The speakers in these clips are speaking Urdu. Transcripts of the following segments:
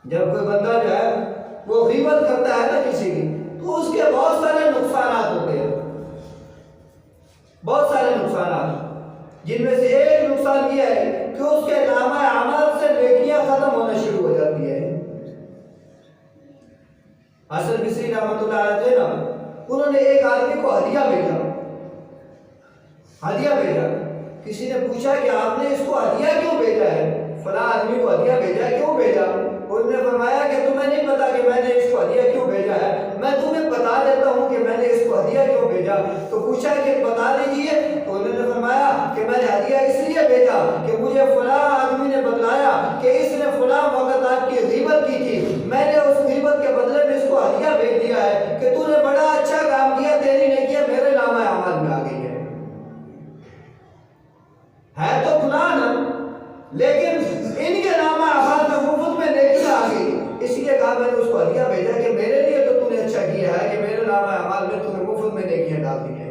جب کوئی بندہ جو ہے وہ غیبت کرتا ہے نا کسی کی، تو اس کے بہت سارے نقصانات ہوتے ہیں، بہت سارے نقصانات، جن میں سے ایک نقصان یہ ہے کہ اس کے نامہ اعمال سے نیکیاں ختم ہونا شروع ہو جاتی ہے۔ حسن بصری رحمۃ اللہ علیہ نا، انہوں نے ایک آدمی کو ہدیہ بھیجا، ہدیہ بھیجا۔ کسی نے پوچھا کہ آپ نے اس کو ہدیہ کیوں بھیجا ہے، فلاں آدمی کو ہدیہ بھیجا، کیوں بھیجا؟ انہوں نے فرمایا کہ تمہیں نہیں پتا کہ میں نے اس کو ہدیہ کیوں بھیجا ہے، میں تمہیں بتا دیتا ہوں کہ میں نے اس کو ہدیہ کیوں بھیجا۔ تو پوچھا کہ بتا دیجئے، تو انہوں نے فرمایا کہ میں نے ہدیہ اس لیے بھیجا کہ مجھے فلاں آدمی نے بتلایا کہ اس نے فلاں وقت آپ کی غیبت کی تھی، میں نے اس غیبت کے بدلے میں اس کو ہدیہ بھیج دیا ہے کہ تو نے بڑا اچھا کام کیا، تیری نیکیاں میرے نامہ اعمال میں آ گئی ہے تو فلاں نا، لیکن ان کے نامہ اعمال میں مفت میں نیکیاں آ گئی، اس لیے کہا میں نے اس کو ہدیہ بھیجا کہ میرے لیے تو نے اچھا کیا ہے کہ میرے نامہ اعمال میں نے مفت میں نیکیاں ڈال دی ہیں۔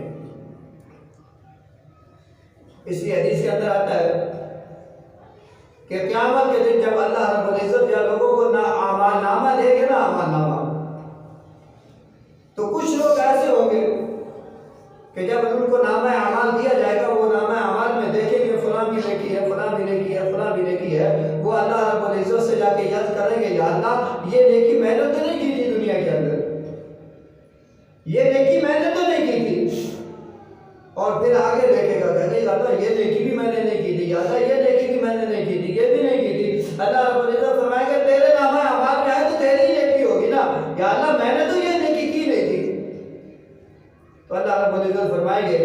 اس لیے حدیث کے اندر آتا ہے کہ قیامت کے دن جب اللہ رب العزت یا لوگوں کو اعمال نامہ دے گے نا، اعمال نامہ، تو کچھ لوگ ایسے ہوں گے کہ جب ان کو نامہ اعمال دیا جائے گا، وہ نامہ اعمال میں دیکھیں گے فلاں بھی نیکی ہے، فلاں بھی نیکی ہے، فلاں بھی نیکی ہے، وہ اللہ رب العزت سے جا کے یاد کریں گے، یا اللہ یہ نیکی میں نے تو نہیں کی تھی دنیا کے اندر، یہ نیکی میں نے تو نہیں کی تھی، اور پھر آگے دیکھے گا کہ یا اللہ یہ نیکی بھی میں نے نہیں کی تھی، یا اللہ یہ نیکی بھی میں نے نہیں کی تھی، یہ بھی نہیں کی تھی۔ اللہ رب العزت فرمائے گا تیرے نامہ اعمال میں آئے تو تیری نیکی ہوگی نا، یا اللہ میں نے تو یہ نیکی کی نہیں تھی۔ تو اللہ رب العزت فرمائیں گے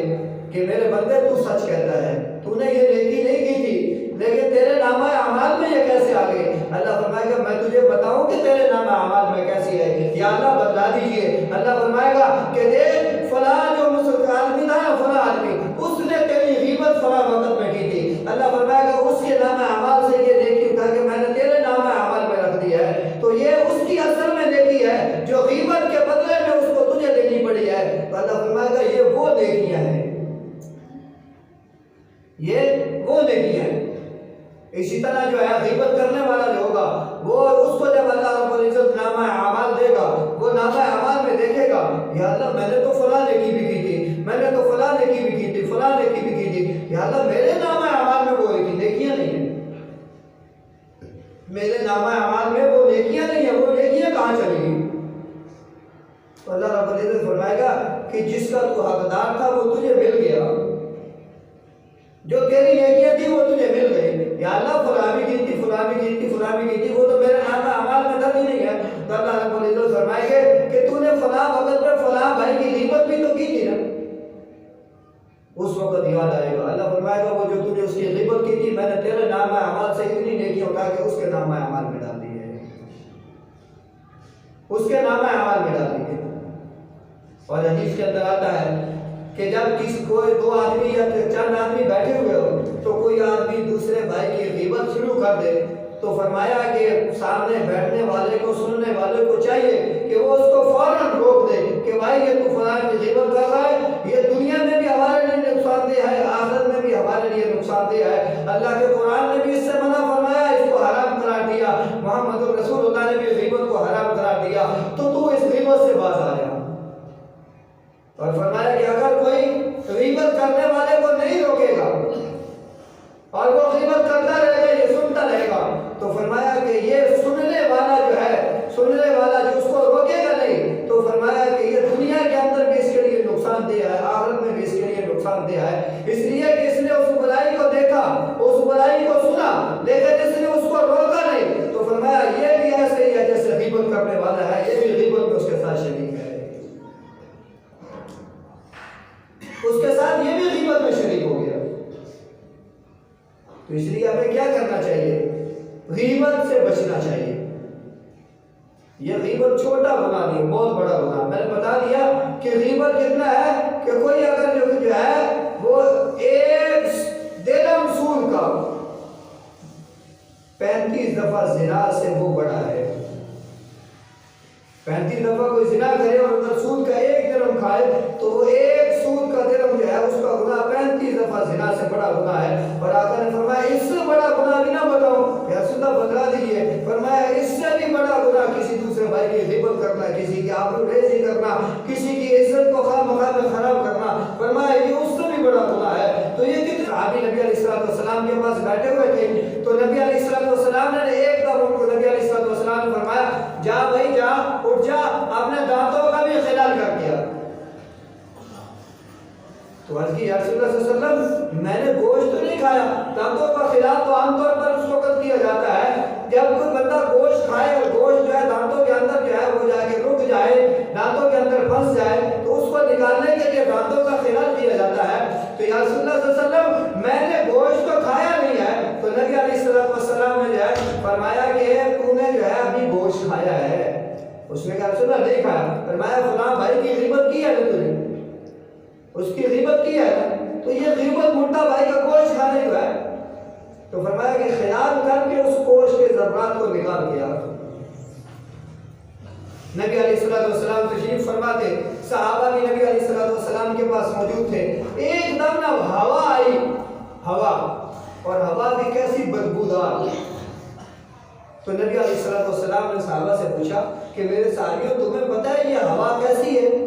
کہ میرے بندے تو سچ کہتا ہے، تو نے یہ نیکی نہیں کی تھی، لیکن تیرے نامہ اعمال میں یہ کیسے آ گئی؟ اللہ فرمائے گا میں تجھے بتاؤں کہ تیرے نامہ اعمال میں کیسی ہے، یا اللہ بتلا دیجئے۔ اللہ فرمائے گا کہ دیکھ فلاں جو مسلمان آدمی تھا، فلاں آدمی اس نے تیری غیبت فلاں وقت میں کی تھی، اللہ فرمائے گا اس کے نامہ اعمال سے یہ نیکی اٹھا کے میں نے تیرے نامہ اعمال میں رکھ دیا ہے، تو یہ اس کی اصل میں نیکی ہے جو غیبت کے بدلے میں اس کو تجھے دینی پڑی ہے۔ تو اللہ فرمائے گا یہ وہ نیکیاں ہیں، یہ وہ نیکیاں ہیں۔ اسی طرح جو ہے غیبت کرنے والا جو ہوگا، وہ اس کو جب اللہ رب العزت نامہ اعمال دے گا، وہ نامہ اعمال میں دیکھے گا یا اللہ میں نے تو فلاں نیکی بھی کی تھی، میں نے تو فلاں نیکی بھی کی تھی، فلاں نیکی بھی کی تھی، یا اللہ میرے نامہ اعمال میں وہ نیکیاں نہیں ہیں، میرے نامہ اعمال میں وہ نیکیاں نہیں ہیں، وہ نیکیاں کہاں چلی گئی؟ تو اللہ رب العزت فرمائے گا کہ جس کا تو حقدار تھا وہ تجھے مل گیا، جو تیری نیکیاں تھی وہ تجھے مل گئی، یا اللہ فلاں بھی کی تھی، فلاں بھی کی تھی، فلاں بھی کی تھی، وہ تو میرے نامہ اعمال میں درج ہی نہیں ہے۔ تو اللہ رب العزت فرمائے گے کہ تو نے فلاں وقت میں فلاں بھائی کی غیبت بھی تو کی تھی نا، اس وقت یاد آئے گا۔ اللہ فرمائے گا وہ جو تو نے اس کی غیبت کی تھی، میں نے تیرے نامہ اعمال سے اتنی نیکیاں اٹھا کے اس کے نامہ اعمال میں ڈال دی ہے، اس کے نامہ اعمال میں ڈال دی ہے۔ اور حدیث کے اندر آتا ہے کہ جب کوئی دو آدمی یا چند آدمی بیٹھے ہوئے ہو تو کوئی آدمی دوسرے بھائی کی غیبت شروع کر دے، تو فرمایا کہ سامنے بیٹھنے والے کو، سننے والے کو چاہیے کہ وہ اس کو فوراً روک دے کہ بھائی یہ تو فلاں کی غیبت کر رہا ہے، یہ دنیا میں بھی ہمارے لیے نقصان دہ ہے، آخرت میں بھی ہمارے لیے نقصان دہ ہے۔ اللہ کے قرآن نے بھی اس سے منع فرمایا، اس کو حرام قرار دیا، محمد رسول اللہ نے بھی غیبت کو حرام قرار دیا، تو اس غیبت سے باز آ جا۔ اور فرمایا کہ اگر کوئی غیبت کرنے والے کو نہیں روکے گا اور وہ غیبت کرتا رہے گا، یہ سنتا رہے گا، تو فرمایا کہ یہ سننے والا جو ہے، سننے والا جو اس کو روکے گا نہیں، تو فرمایا کہ یہ دنیا کے اندر بھی اس کے لیے نقصان دہ ہے، آخرت میں بھی اس کے لیے نقصان دہ ہے، اس لیے کہ اس نے اس برائی کو دیکھا، اس برائی کو سنا، لیکن اس نے اس کو روکا نہیں، تو فرمایا یہ بھی ایسے ہی ہے جیسے غیبت کرنے والا ہے، یہ بھی غیبت میں اس کے ساتھ شریک ہے، اس کے ساتھ یہ بھی غیبت میں شریک ہو گیا۔ تو اس لیے ہمیں کیا کرنا چاہیے؟ غیبت سے بچنا چاہیے۔ یہ غیبت چھوٹا گناہ نہیں، بہت بڑا گناہ۔ میں نے بتا دیا کہ غیبت کتنا ہے کہ کوئی اگر جو ہے وہ ایک درہم سود کا 35 دفعہ زنا سے وہ بڑا ہے، 35 دفعہ کوئی زنا کرے اور اگر سود کا 1 درہم کھائے تو وہ ایک سود کا درہم جو ہے اس کا گناہ 35 دفعہ زنا سے بڑا گناہ ہے۔ اور آقا نے فرمایا اس سے بڑا گناہ بھی نہ بتاؤ، یا سودہ بتلا دیجئے، فرمایا اس سے بھی بڑا بھائی کی غیبت کرنا، کسی کی آبرو ریزی کرنا، کسی کی عزت کو خواہ مخواہ میں خراب کرنا، فرمایا یہ اس سے بھی بڑا گناہ ہے۔ تو یہ کتنے صحابی نبی علیہ السلام کے پاس بیٹھے ہوئے تھے، تو نبی علیہ السلام نے ایک دم ان کو نبی علیہ السلام نے فرمایا جا بھائی جا، اٹھ جا، اپنے دانتوں کا بھی خلال کر دیا۔ تو عرض کی یا رسول اللہ صلی اللہ علیہ وسلم میں نے گوشت تو نہیں کھایا، دانتوں کا خلال تو عام طور پر اس وقت کیا جاتا ہے جب کوئی بندہ گوشت کھائے اور گوشت جو ہے دانتوں کے اندر جو ہے وہ جا کے رک جائے، دانتوں کے اندر پھنس جائے، تو اس کو نکالنے کے لیے دانتوں کا خلال کیا جاتا ہے۔ تو یا رسول اللہ صلی اللہ علیہ وسلم میں نے گوشت تو کھایا نہیں ہے۔ تو نبی علیہ السلام نے جو ہے فرمایا کہ تو نے جو ہے ابھی گوشت کھایا ہے۔ اس نے کہا رسول اللہ نہیں کھایا۔ فرمایا فلاں بھائی کی غیبت کی ہے تو نے اس کی غیبت کی ہے، تو یہ غیبت مردہ بھائی کا گوشت کھانے جو ہے۔ تو فرمایا کہ خیال کر کے اس گوشت کے ذرات کو نکال دیا۔ نبی علیہ السلام تشریف فرماتے، صحابہ بھی نبی علیہ السلام کے پاس موجود تھے، ایک دم نہ ہوا آئی، ہوا، اور ہوا بھی کیسی بدبودار۔ تو نبی علیہ السلام نے صحابہ سے پوچھا کہ میرے صحابیوں تمہیں پتہ ہے یہ ہوا کیسی ہے؟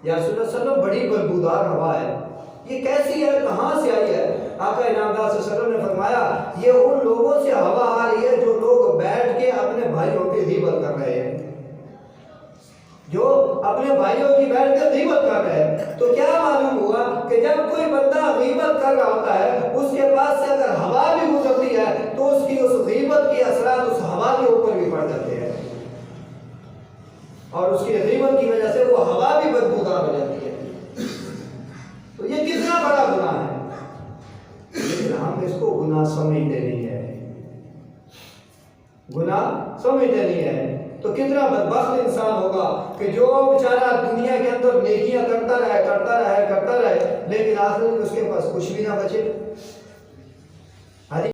یا رسول اللہ صلی اللہ علیہ وسلم بڑی بدبودار ہوا ہے، یہ کیسی ہے، کہاں سے آئی ہے؟ آقا انعامدار صلی اللہ علیہ وسلم نے فرمایا یہ ان لوگوں سے ہوا آ رہی ہے جو لوگ بیٹھ کے اپنے بھائیوں کی غیبت کر رہے ہیں، جو اپنے بھائیوں کی بیٹھ کے غیبت کر رہے ہیں۔ تو کیا معلوم ہوا کہ جب کوئی بندہ غیبت کر رہا ہوتا ہے اس کے پاس سے اگر ہوا بھی گزرتی ہے تو اس کی اس غیبت کے اثرات اس ہوا کے اوپر بھی پڑ جاتے ہیں، اور اس کی غیبت کی وجہ سے وہ ہوا بھی بدبودار ہو جاتی ہے۔ تو یہ کتنا بڑا گناہ ہے، لیکن ہم اس کو گناہ سمجھتے نہیں ہے، گناہ سمجھتے نہیں ہے۔ تو کتنا بدبخت انسان ہوگا کہ جو بیچارہ دنیا کے اندر نیکیاں کرتا رہے لیکن آخر میں اس کے پاس کچھ بھی نہ بچے۔